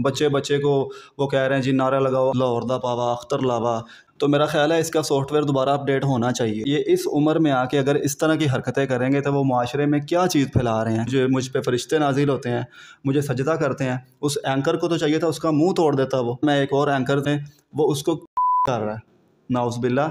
बच्चे बच्चे को वो कह रहे हैं जी नारा लगाओ लाहौर दा पावा अख्तर लावा। तो मेरा ख्याल है इसका सॉफ्टवेयर दोबारा अपडेट होना चाहिए। ये इस उम्र में आके अगर इस तरह की हरकतें करेंगे तो वो माशरे में क्या चीज़ फैला रहे हैं। जो मुझ पे फरिश्ते नाजिल होते हैं, मुझे सजदा करते हैं, उस एंकर को तो चाहिए था उसका मुंह तोड़ देता वो। मैं एक और एंकर थे वो उसको कर रहा है नाउज़ुबिल्लाह।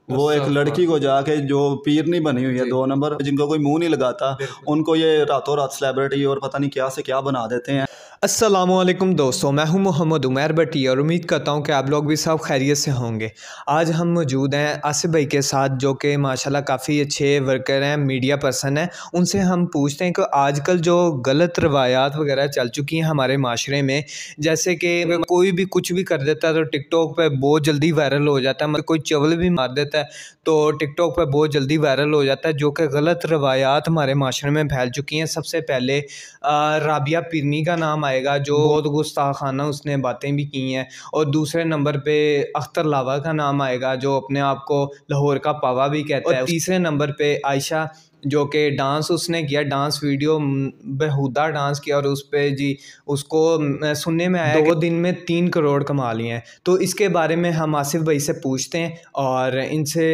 वो एक लड़की को जाके जो पीरनी बनी हुई है 2 नंबर, जिनको कोई मुंह नहीं लगाता, उनको ये रातों रात सेलिब्रिटी और पता नहीं क्या से क्या बना देते हैं। अस्सलामुअलैकुम दोस्तों, मैं हूं मोहम्मद उमैर भट्टी और उम्मीद करता हूं कि आप लोग भी सब खैरियत से होंगे। आज हम मौजूद हैं आसिफ भाई के साथ, जो कि माशाल्लाह काफ़ी अच्छे वर्कर हैं, मीडिया पर्सन हैं। उनसे हम पूछते हैं कि आजकल जो गलत रवायात वगैरह चल चुकी हैं हमारे माशरे में, जैसे कि कोई भी कुछ भी कर देता है तो टिकटॉक पर बहुत जल्दी वायरल हो जाता है, मतलब कोई चवल भी मार देता है तो टिकटॉक पर बहुत जल्दी वायरल हो जाता है, जो कि गलत रवायात हमारे माशरे में फैल चुकी हैं। सबसे पहले राबिया पीरनी का नाम आएगा, जो बहुत गुस्ताखाना उसने बातें भी की हैं। और दूसरे नंबर पे अख्तर लावा का नाम आएगा, जो अपने आप को लाहौर का पावा भी कहता है। तीसरे नंबर पे आयशा, जो कि डांस उसने किया, डांस वीडियो बेहुदा डांस किया, और उस पे जी उसको सुनने में आया 2 दिन में 3 करोड़ कमा लिए हैं। तो इसके बारे में हम आसिफ भाई से पूछते हैं और इनसे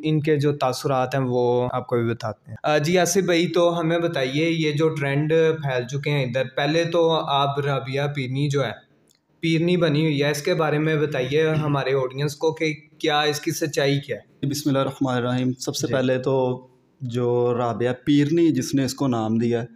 इनके जो तासुरात हैं वो आपको भी बताते हैं। जी आसिफ भाई, तो हमें बताइए ये जो ट्रेंड फैल चुके हैं इधर, पहले तो आप राबिया पीरनी जो है पीरनी बनी हुई है, इसके बारे में बताइए हमारे ऑडियंस को कि क्या इसकी सच्चाई क्या है। बिस्मिल्लाहिर्रहमानिर्रहीम। सबसे पहले तो जो राबिया पीरनी जिसने इसको नाम दिया है,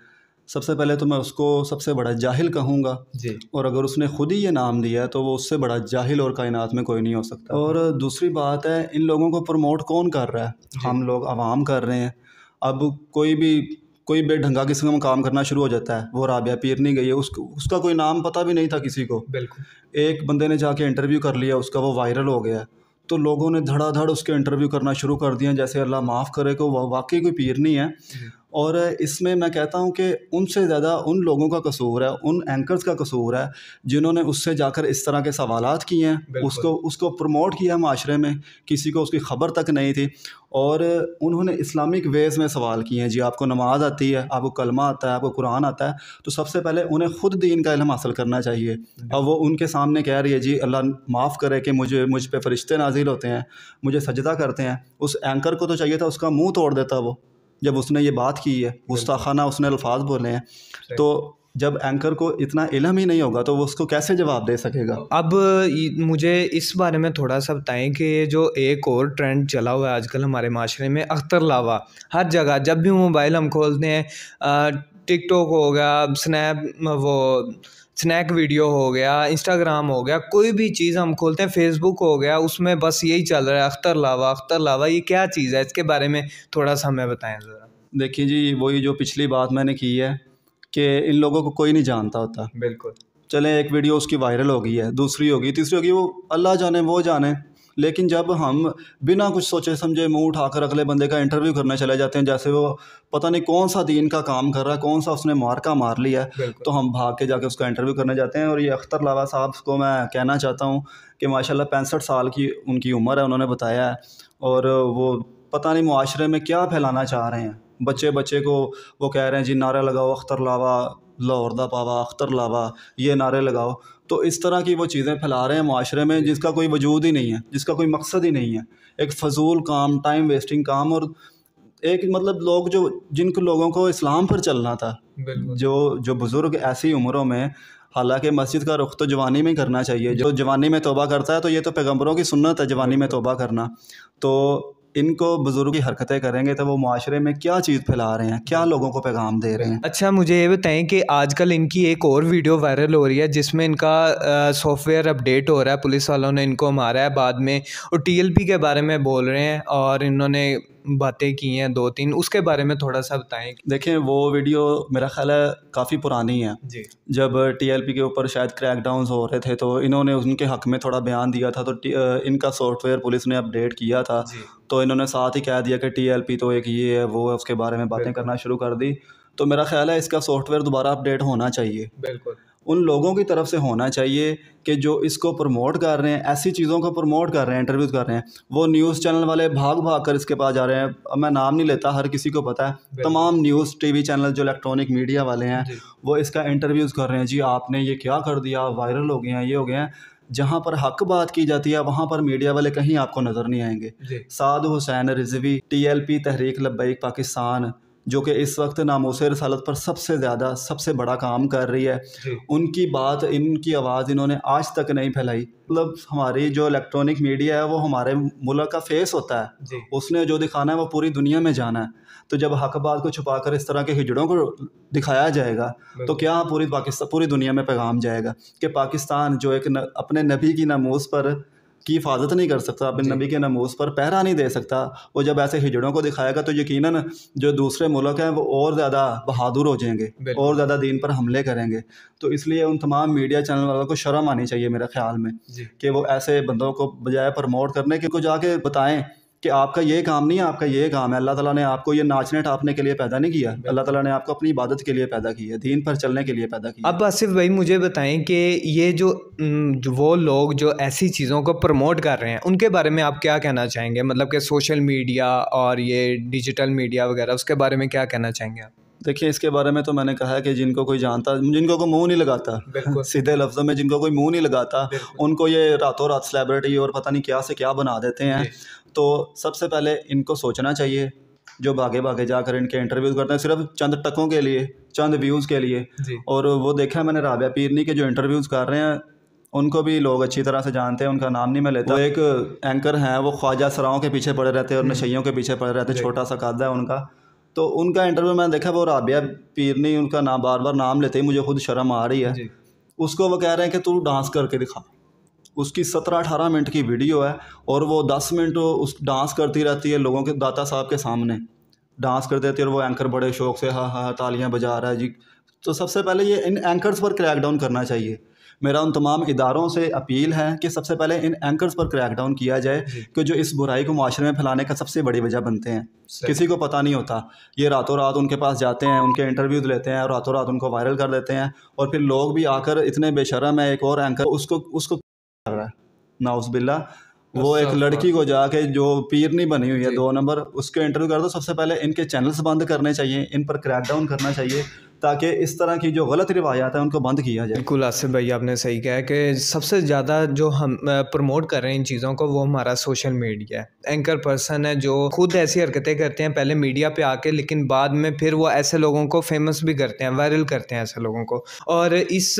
सबसे पहले तो मैं उसको सबसे बड़ा जाहिल कहूँगा जी। और अगर उसने खुद ही ये नाम दिया है तो वो उससे बड़ा जाहिल और कायनात में कोई नहीं हो सकता। और दूसरी बात है, इन लोगों को प्रमोट कौन कर रहा है? हम लोग आवाम कर रहे हैं। अब कोई बेढंगा किस्म का काम करना शुरू हो जाता है। वो राबिया पीरनी गई है, उसका कोई नाम पता भी नहीं था किसी को। बिल्कुल। एक बंदे ने जाके इंटरव्यू कर लिया उसका, वो वायरल हो गया, तो लोगों ने धड़ाधड़ उसके इंटरव्यू करना शुरू कर दिया जैसे अल्लाह माफ़ करे कि वो वाकई कोई पीरनी है। और इसमें मैं कहता हूँ कि उनसे ज़्यादा उन लोगों का कसूर है, उन एंकर्स का कसूर है जिन्होंने उससे जाकर इस तरह के सवालात किए हैं, उसको प्रमोट किया माशरे में, किसी को उसकी ख़बर तक नहीं थी। और उन्होंने इस्लामिक वेज़ में सवाल किए हैं, जी आपको नमाज़ आती है, आपको कलमा आता है, आपको कुरान आता है? तो सबसे पहले उन्हें ख़ुद दीन का इल्म हासिल करना चाहिए। अब वो उनके सामने कह रही है जी अल्लाह माफ़ करे कि मुझ पे फरिश्ते नाजिल होते हैं, मुझे सजदा करते हैं। उस एंकर को तो चाहिए था उसका मुँह तोड़ देता वो, जब उसने ये बात की है, गुस्ताखाना उसने अल्फाज बोले हैं। तो जब एंकर को इतना इल्म ही नहीं होगा तो वो उसको कैसे जवाब दे सकेगा? अब मुझे इस बारे में थोड़ा सा बताएं कि जो एक और ट्रेंड चला हुआ है आजकल हमारे माशरे में, अख्तर लावा। हर जगह जब भी मोबाइल हम खोलते हैं, टिकटॉक हो गया, स्नैक वीडियो हो गया, इंस्टाग्राम हो गया, कोई भी चीज़ हम खोलते हैं, फेसबुक हो गया, उसमें बस यही चल रहा है, अख्तर लावा अख्तर लावा। ये क्या चीज़ है? इसके बारे में थोड़ा सा हमें बताएं ज़रा। देखिए जी, वही जो पिछली बात मैंने की है कि इन लोगों को कोई नहीं जानता होता। बिल्कुल। चले एक वीडियो उसकी वायरल हो गई है, दूसरी होगी, तीसरी होगी, वो अल्लाह जाने वो जाने। लेकिन जब हम बिना कुछ सोचे समझे मुंह उठाकर अगले बंदे का इंटरव्यू करने चले जाते हैं, जैसे वो पता नहीं कौन सा दीन का काम कर रहा है, कौन सा उसने मार्का मार लिया है, तो हम भाग के जाके उसका इंटरव्यू करने जाते हैं। और ये अख्तर लावा साहब को मैं कहना चाहता हूँ कि माशाल्लाह 65 साल की उनकी उम्र है, उन्होंने बताया है। और वो पता नहीं मुआशरे में क्या फैलाना चाह रहे हैं। बच्चे बच्चे को वो कह रहे हैं जी नारा लगाओ अख्तर लावा लाहौर दा पावा अख्तर लावा, ये नारे लगाओ। तो इस तरह की वो चीज़ें फैला रहे हैं माशरे में जिसका कोई वजूद ही नहीं है, जिसका कोई मकसद ही नहीं है। एक फ़जूल काम, टाइम वेस्टिंग काम। और एक मतलब लोग जिन लोगों को इस्लाम पर चलना था, जो बुज़ुर्ग ऐसी उम्रों में, हालांकि मस्जिद का रुख तो जवानी में ही करना चाहिए, जो जवानी में तौबा करता है तो ये तो पैगम्बरों की सुन्नत है जवानी में तौबा करना। तो इनको बुजुर्ग की हरकतें करेंगे तो वो माशरे में क्या चीज़ फैला रहे हैं, क्या लोगों को पैगाम दे रहे हैं। अच्छा, मुझे ये बताएं कि आजकल इनकी एक और वीडियो वायरल हो रही है जिसमें इनका सॉफ्टवेयर अपडेट हो रहा है, पुलिस वालों ने इनको मारा है बाद में, और टीएलपी के बारे में बोल रहे हैं और इन्होंने बातें की हैं 2-3, उसके बारे में थोड़ा सा बताएं। देखें, वो वीडियो मेरा ख्याल है काफ़ी पुरानी है जी। जब टीएलपी के ऊपर शायद क्रैकडाउन हो रहे थे तो इन्होंने उनके हक़ में थोड़ा बयान दिया था, तो इनका सॉफ्टवेयर पुलिस ने अपडेट किया था, तो इन्होंने साथ ही कह दिया कि टीएलपी तो एक ये है वो है, उसके बारे में बातें करना शुरू कर दी। तो मेरा ख्याल है इसका सॉफ्टवेयर दोबारा अपडेट होना चाहिए। बिल्कुल। उन लोगों की तरफ से होना चाहिए कि जो इसको प्रमोट कर रहे हैं, ऐसी चीज़ों को प्रमोट कर रहे हैं, इंटरव्यूज़ कर रहे हैं। वो न्यूज़ चैनल वाले भाग भाग कर इसके पास जा रहे हैं। अब मैं नाम नहीं लेता, हर किसी को पता है। तमाम न्यूज़ टीवी चैनल जो इलेक्ट्रॉनिक मीडिया वाले हैं वो इसका इंटरव्यूज़ कर रहे हैं। जी आपने ये क्या कर दिया, वायरल हो गए हैं, ये हो गए हैं। जहाँ पर हक बात की जाती है वहाँ पर मीडिया वाले कहीं आपको नज़र नहीं आएंगे। साद हुसैन रिजवी, TLP तहरीक लब्बैक पाकिस्तान, जो कि इस वक्त नामूस रसालत पर सबसे बड़ा काम कर रही है, उनकी बात, इनकी आवाज़ इन्होंने आज तक नहीं फैलाई। मतलब हमारी जो इलेक्ट्रॉनिक मीडिया है वो हमारे मुल्क का फेस होता है, उसने जो दिखाना है वो पूरी दुनिया में जाना है। तो जब हक बात को छुपाकर इस तरह के हिजड़ों को दिखाया जाएगा तो क्या पूरी दुनिया में पैगाम जाएगा कि पाकिस्तान जो एक अपने नबी की नामूस पर की हिफाजत नहीं कर सकता, अपने नबी के नामूस पर पहरा नहीं दे सकता। वो जब ऐसे हिजड़ों को दिखाएगा तो यकीनन जो दूसरे मुल्क हैं वो और ज़्यादा बहादुर हो जाएंगे और ज़्यादा दीन पर हमले करेंगे। तो इसलिए उन तमाम मीडिया चैनल वालों को शर्म आनी चाहिए मेरे ख्याल में कि वो ऐसे बंदों को बजाय प्रमोट करने के को जाके बताएं कि आपका ये काम नहीं है, आपका ये काम है। अल्लाह ताला ने आपको ये नाचने टापने के लिए पैदा नहीं किया, अल्लाह ताला ने आपको अपनी इबादत के लिए पैदा किया, दीन पर चलने के लिए पैदा किया। अब आसिफ भाई मुझे बताएं कि ये जो वो लोग जो ऐसी चीज़ों को प्रमोट कर रहे हैं उनके बारे में आप क्या कहना चाहेंगे? मतलब कि सोशल मीडिया और ये डिजिटल मीडिया वगैरह, उसके बारे में क्या कहना चाहेंगे आप? देखिए, इसके बारे में तो मैंने कहा है कि जिनको कोई जानता, जिनको कोई मुंह नहीं लगाता, सीधे लफ्ज़ों में जिनको कोई मुंह नहीं लगाता, उनको ये रातों रात सेलिब्रिटी और पता नहीं क्या से क्या बना देते हैं। तो सबसे पहले इनको सोचना चाहिए, जो भागे भागे जाकर इनके इंटरव्यूज़ करते हैं सिर्फ चंद टकों के लिए, चंद व्यूज़ के लिए। और वो देखा मैंने राबिया पीरनी के जो इंटरव्यूज़ कर रहे हैं उनको भी लोग अच्छी तरह से जानते हैं, उनका नाम नहीं मैं लेता। वो एक एंकर हैं, वो ख्वाजा सराओं के पीछे पड़े रहते हैं और नशइयों के पीछे पड़े रहते हैं, छोटा सा कद है उनका। तो उनका इंटरव्यू मैंने देखा, वो राबिया पीरनी, उनका नाम बार बार नाम लेते ही मुझे खुद शर्म आ रही है। उसको वो कह रहे हैं कि तू डांस करके दिखा। उसकी 17-18 मिनट की वीडियो है और वो 10 मिनट उस डांस करती रहती है लोगों के, दाता साहब के सामने डांस कर देती है और वो एंकर बड़े शौक से हाँ हाँ तालियां बजा रहा है जी। तो सबसे पहले ये इन एंकर्स पर क्रैकडाउन करना चाहिए। मेरा उन तमाम इदारों से अपील है कि सबसे पहले इन एंकर्स पर क्रैकडाउन किया जाए कि जो इस बुराई को माशरे में फैलाने का सबसे बड़ी वजह बनते हैं। किसी को पता नहीं होता, ये रातों रात उनके पास जाते हैं, उनके इंटरव्यूज़ लेते हैं और रातों रात उनको वायरल कर देते हैं। और फिर लोग भी आकर इतने बेशर्म है, एक और एंकर उसको कर रहा है नाउज़ुबिल्ला, वो एक लड़की को जाके जो पीरनी बनी हुई है 2 नंबर, उसके इंटरव्यू कर दो। सबसे पहले इनके चैनल्स बंद करने चाहिए, इन पर क्रैकडाउन करना चाहिए ताकि इस तरह की जो गलत रिवायात है उनको बंद किया जाए। बिल्कुल आसिफ भाई आपने सही कहा है कि सबसे ज़्यादा जो हम प्रमोट कर रहे हैं इन चीज़ों को वो हमारा सोशल मीडिया है। एंकर पर्सन है जो खुद ऐसी हरकतें करते हैं पहले मीडिया पे आके, लेकिन बाद में फिर वो ऐसे लोगों को फेमस भी करते हैं, वायरल करते हैं ऐसे लोगों को। और इस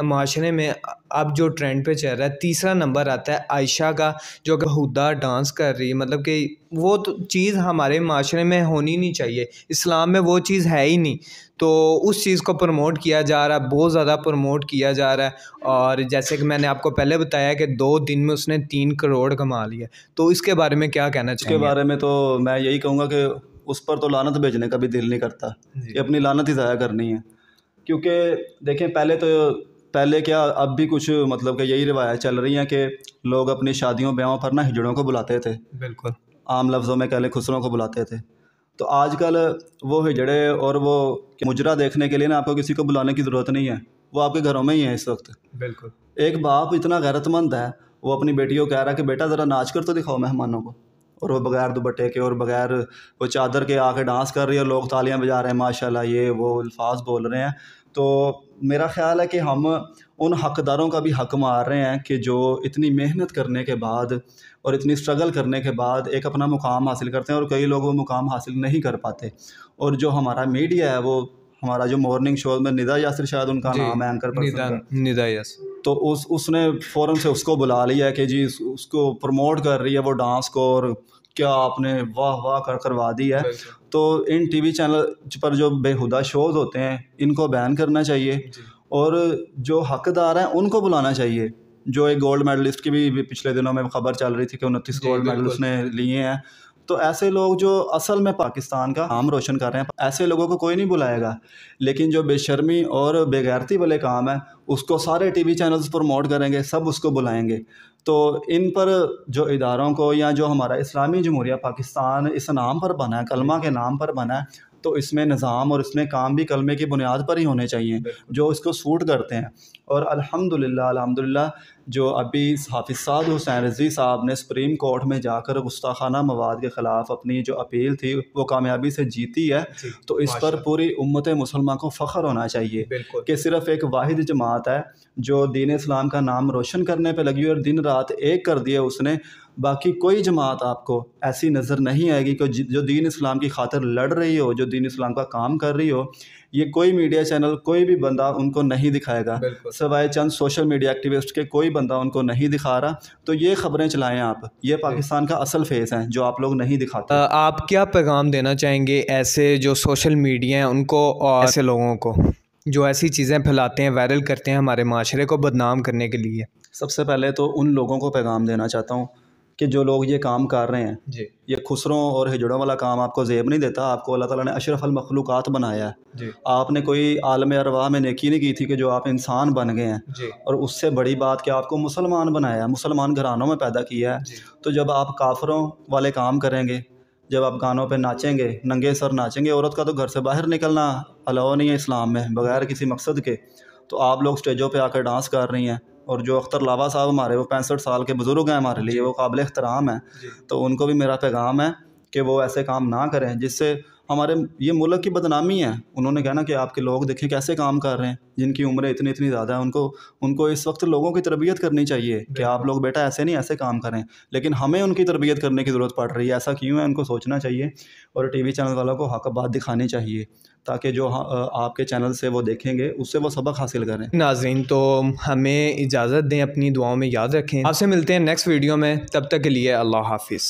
माशरे में अब जो ट्रेंड पे चल रहा है, तीसरा नंबर आता है आयशा का, जो कि हुदा डांस कर रही है। मतलब कि वो तो चीज़ हमारे माशरे में होनी नहीं चाहिए, इस्लाम में वो चीज़ है ही नहीं। तो उस चीज़ को प्रमोट किया जा रहा है, बहुत ज़्यादा प्रमोट किया जा रहा है। और जैसे कि मैंने आपको पहले बताया कि 2 दिन में उसने 3 करोड़ कमा लिया। तो इसके बारे में क्या कहना चाहिए? इसके बारे में तो मैं यही कहूँगा कि उस पर तो लानत भेजने का भी दिल नहीं करता, ये अपनी लानत ही ज़ाया करनी है। क्योंकि देखें, पहले क्या, अब भी कुछ मतलब कि यही रिवायत चल रही हैं कि लोग अपनी शादियों ब्याहों पर ना हिजड़ों को बुलाते थे, बिल्कुल आम लफ्ज़ों में कह लें खुसरों को बुलाते थे। तो आजकल वो हिजड़े और वो मुजरा देखने के लिए ना आपको किसी को बुलाने की ज़रूरत नहीं है, वो आपके घरों में ही है इस वक्त। बिल्कुल। एक बाप इतना गैरतमंद है, वो अपनी बेटियों को कह रहा है कि बेटा ज़रा नाच कर तो दिखाओ मेहमानों को, और वो बगैर दुपट्टे के और बगैर वो चादर के आके डांस कर रही है और लोग तालियां बजा रहे हैं, माशाल्लाह, ये वो अल्फाज बोल रहे हैं। तो मेरा ख़्याल है कि हम उन हकदारों का भी हक मार रहे हैं कि जो इतनी मेहनत करने के बाद और इतनी स्ट्रगल करने के बाद एक अपना मुकाम हासिल करते हैं और कई लोग वो मुकाम हासिल नहीं कर पाते। और जो हमारा मीडिया है, वो हमारा जो मॉर्निंग शो में निदा यासिर शायद उनका नाम है, एंकर पर्सन, निदा यासिर, तो उसने फ़ौरन से उसको बुला लिया है कि जी उसको प्रमोट कर रही है वो डांस को, और क्या आपने वाह वाह करवा दी है। तो इन टीवी चैनल पर जो बेहुदा शोज़ होते हैं इनको बैन करना चाहिए और जो हकदार हैं उनको बुलाना चाहिए। जो एक गोल्ड मेडलिस्ट की भी पिछले दिनों में खबर चल रही थी कि 29 गोल्ड मेडल उसने लिए हैं। तो ऐसे लोग जो असल में पाकिस्तान का नाम रोशन कर रहे हैं, ऐसे लोगों को कोई नहीं बुलाएगा। लेकिन जो बेशर्मी और बेगैरती वाले काम है उसको सारे टीवी चैनल्स प्रमोट करेंगे, सब उसको बुलाएंगे। तो इन पर जो इदारों को, या जो हमारा इस्लामी जमहूरिया पाकिस्तान इस नाम पर बना है, कलमा के नाम पर बना है, तो इसमें निज़ाम और इसमें काम भी कलमे की बुनियाद पर ही होने चाहिए जो इसको सूट करते हैं। और अल्हम्दुलिल्लाह जो अभी हाफिज़ साद हुसैन रज़ी साहब ने सुप्रीम कोर्ट में जाकर गुस्ताखाना मवाद के ख़िलाफ़ अपनी जो अपील थी वो कामयाबी से जीती है, तो इस पर पूरी उम्मत मुसलमान को फ़ख्र होना चाहिए कि सिर्फ़ एक वाहिद जमात है जो दीन इस्लाम का नाम रोशन करने पे लगी और दिन रात एक कर दिया उसने। बाकी कोई जमात आपको ऐसी नज़र नहीं आएगी कि जो दीन इस्लाम की खातिर लड़ रही हो, जो दीन इस्लाम का काम कर रही हो। ये कोई मीडिया चैनल, कोई भी बंदा उनको नहीं दिखाएगा, सिवाय चंद सोशल मीडिया एक्टिविस्ट के कोई बंदा उनको नहीं दिखा रहा। तो ये ख़बरें चलाएं आप, ये पाकिस्तान का असल फेस है जो आप लोग नहीं दिखाते। आप क्या पैगाम देना चाहेंगे ऐसे जो सोशल मीडिया हैं उनको और ऐसे लोगों को जो ऐसी चीज़ें फैलाते हैं, वायरल करते हैं हमारे माशरे को बदनाम करने के लिए? सबसे पहले तो उन लोगों को पैगाम देना चाहता हूँ कि जो लोग ये काम कर रहे हैं जी, ये खुसरों और हिजड़ों वाला काम आपको ज़ेब नहीं देता। आपको अल्लाह ताला ने अशरफुल मखलूक़ात बनाया है जी। आपने कोई आलम अरवाह में नेकी नहीं की थी कि जो आप इंसान बन गए हैं जी। और उससे बड़ी बात कि आपको मुसलमान बनाया, मुसलमान घरानों में पैदा किया है। तो जब आप काफरों वाले काम करेंगे, जब आप गानों पे नाचेंगे, नंगे सर नाचेंगे, औरत का तो घर से बाहर निकलना अलाउ नहीं है इस्लाम में बग़ैर किसी मकसद के, तो आप लोग स्टेजों पे आकर डांस कर रही हैं। और जो अख्तर लावा साहब हमारे, वो 65 साल के बुज़ुर्ग हैं हमारे लिए, वो काबिल एहतराम है। तो उनको भी मेरा पैगाम है कि वो ऐसे काम ना करें जिससे हमारे ये मुल्क की बदनामी है। उन्होंने कहना कि आपके लोग देखें कैसे काम कर रहे हैं, जिनकी उम्रें इतनी इतनी ज़्यादा है। उनको इस वक्त लोगों की तरबियत करनी चाहिए कि आप लोग बेटा ऐसे नहीं, ऐसे काम करें। लेकिन हमें उनकी तरबियत करने की ज़रूरत पड़ रही है। ऐसा क्यों है, उनको सोचना चाहिए और टीवी चैनल वालों को हक़ बात दिखानी चाहिए ताकि जो आपके चैनल से वो देखेंगे उससे वो सबक हासिल करें। नाज़रीन, तो हमें इजाज़त दें, अपनी दुआओं में याद रखें। आपसे मिलते हैं नेक्स्ट वीडियो में, तब तक के लिए अल्लाह हाफ़िज़।